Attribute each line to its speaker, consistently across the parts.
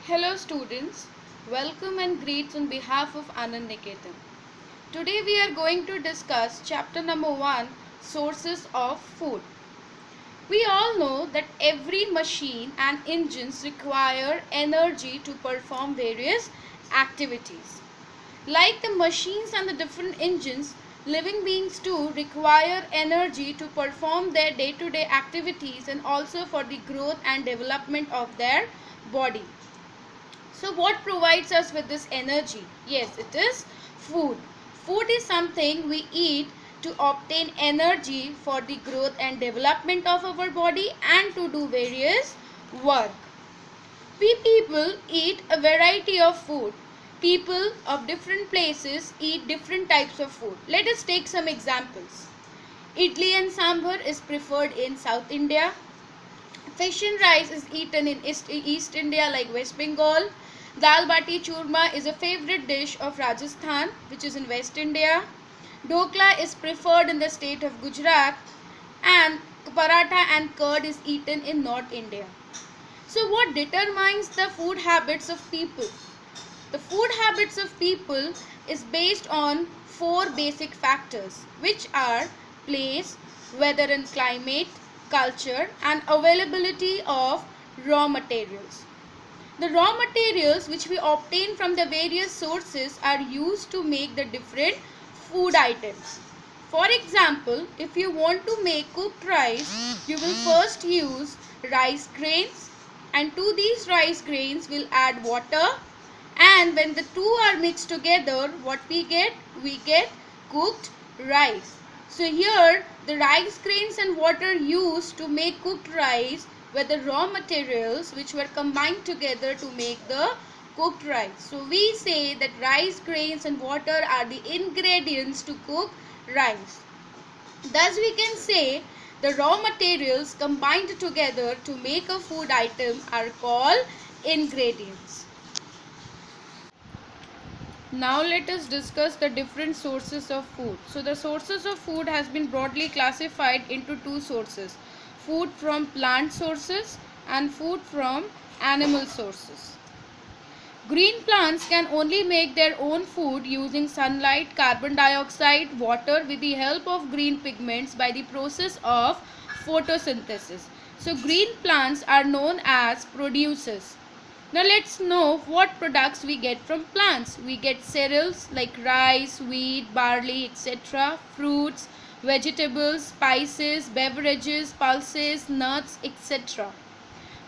Speaker 1: Hello students, welcome and greets on behalf of Anand Niketan. Today we are going to discuss chapter number 1, Sources of Food. We all know that every machine and engines require energy to perform various activities. Like the machines and the different engines, living beings too require energy to perform their day-to-day activities and also for the growth and development of their body. So what provides us with this energy? Yes, it is food. Food is something we eat to obtain energy for the growth and development of our body and to do various work. We people eat a variety of food. People of different places eat different types of food. Let us take some examples. Idli and sambar is preferred in South India. Fish and rice is eaten in East India like West Bengal. Dal bati churma is a favorite dish of Rajasthan, which is in West India. Dokla is preferred in the state of Gujarat, and paratha and curd is eaten in North India. So what determines the food habits of people? The food habits of people is based on four basic factors, which are place, weather and climate, culture, and availability of raw materials. The raw materials which we obtain from the various sources are used to make the different food items. For example, if you want to make cooked rice, you will first use rice grains, and to these rice grains will add water, and when the two are mixed together, what we get? We get cooked rice. So here the rice grains and water used to make cooked rice were the raw materials which were combined together to make the cooked rice. So we say that rice grains and water are the ingredients to cook rice. Thus we can say the raw materials combined together to make a food item are called ingredients. Now let us discuss the different sources of food. So the sources of food has been broadly classified into two sources: food from plant sources and food from animal sources. Green plants can only make their own food using sunlight, carbon dioxide, water with the help of green pigments by the process of photosynthesis. So green plants are known as producers. Now let's know what products we get from plants. We get cereals like rice, wheat, barley, etc., fruits, vegetables, spices, beverages, pulses, nuts, etc.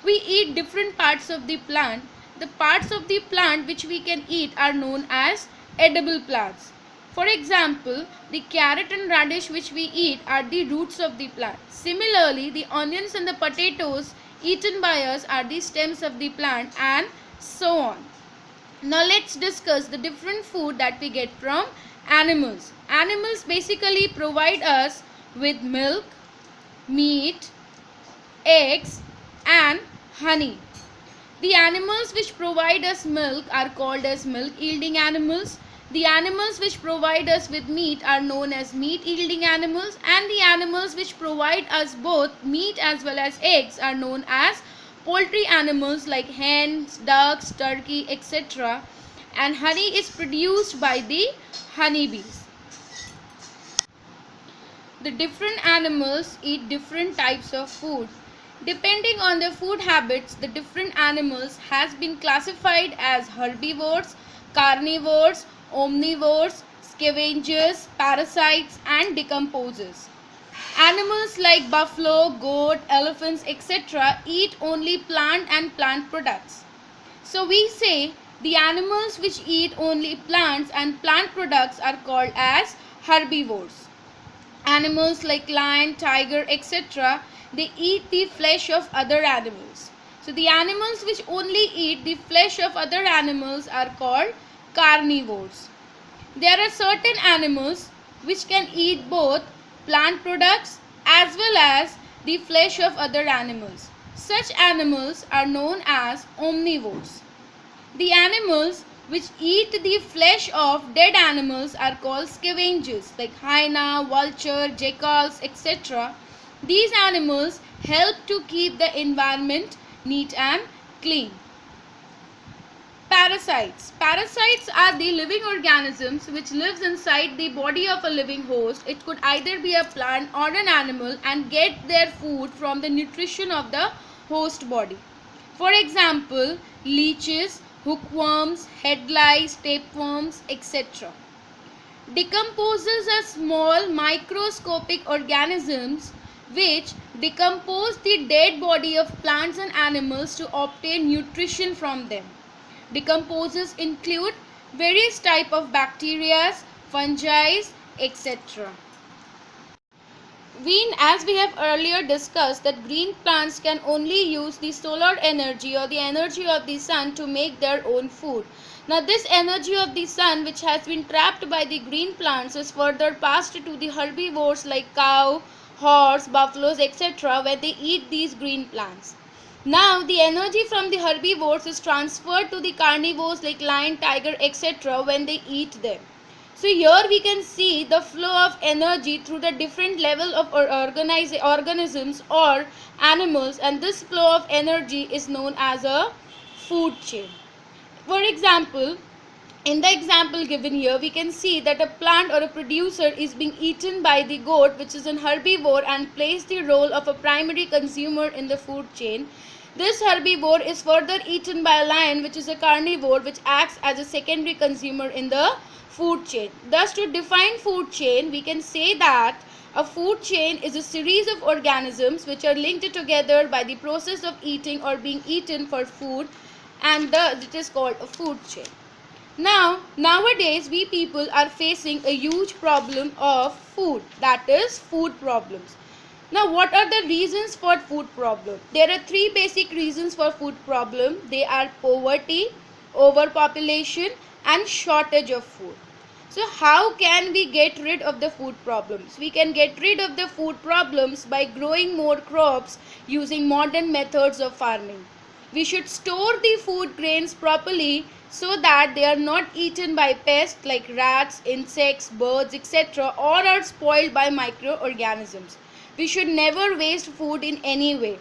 Speaker 1: We eat different parts of the plant. The parts of the plant which we can eat are known as edible plants. For example, the carrot and radish which we eat are the roots of the plant. Similarly, the onions and the potatoes eaten by us are the stems of the plant, and so on. Now let's discuss the different food that we get from animals. Animals basically provide us with milk, meat, eggs, and honey. The animals which provide us milk are called as milk yielding animals. The animals which provide us with meat are known as meat yielding animals, and the animals which provide us both meat as well as eggs are known as poultry animals like hens, ducks, turkey, etc. And honey is produced by the honeybees. The different animals eat different types of food. Depending on their food habits, the different animals has been classified as herbivores, carnivores, omnivores, scavengers, parasites, and decomposers. Animals like buffalo, goat, elephants, etc. eat only plant and plant products. So we say the animals which eat only plants and plant products are called as herbivores. Animals like lion, tiger, etc. they eat the flesh of other animals. So the animals which only eat the flesh of other animals are called carnivores. There are certain animals which can eat both plant products as well as the flesh of other animals. Such animals are known as omnivores. The animals which eat the flesh of dead animals are called scavengers like hyena, vulture, jackals, etc. These animals help to keep the environment neat and clean. Parasites. Parasites are the living organisms which lives inside the body of a living host. It could either be a plant or an animal and get their food from the nutrition of the host body. For example, leeches, hookworms, headlice, tapeworms, etc. Decomposes are small microscopic organisms which decompose the dead body of plants and animals to obtain nutrition from them. Decomposers include various types of bacteria, fungi, etc. As we have earlier discussed, that green plants can only use the solar energy or the energy of the sun to make their own food. Now this energy of the sun which has been trapped by the green plants is further passed to the herbivores like cow, horse, buffaloes, etc. where they eat these green plants. Now the energy from the herbivores is transferred to the carnivores like lion, tiger, etc. when they eat them. So here we can see the flow of energy through the different level of organisms or animals, and this flow of energy is known as a food chain. For example, in the example given here, we can see that a plant or a producer is being eaten by the goat, which is an herbivore, and plays the role of a primary consumer in the food chain. This herbivore is further eaten by a lion, which is a carnivore, which acts as a secondary consumer in the food chain. Thus, to define food chain, we can say that a food chain is a series of organisms which are linked together by the process of eating or being eaten for food, and it is called a food chain. Now, nowadays we people are facing a huge problem of food, that is food problems. Now, what are the reasons for food problem? There are three basic reasons for food problem. They are poverty, overpopulation, and shortage of food. So, how can we get rid of the food problems? We can get rid of the food problems by growing more crops using modern methods of farming. We should store the food grains properly so that they are not eaten by pests like rats, insects, birds, etc. or are spoiled by microorganisms. We should never waste food in any way.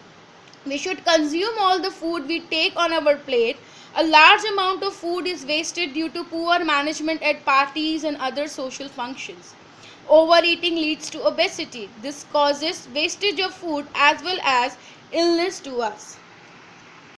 Speaker 1: We should consume all the food we take on our plate. A large amount of food is wasted due to poor management at parties and other social functions. Overeating leads to obesity. This causes wastage of food as well as illness to us.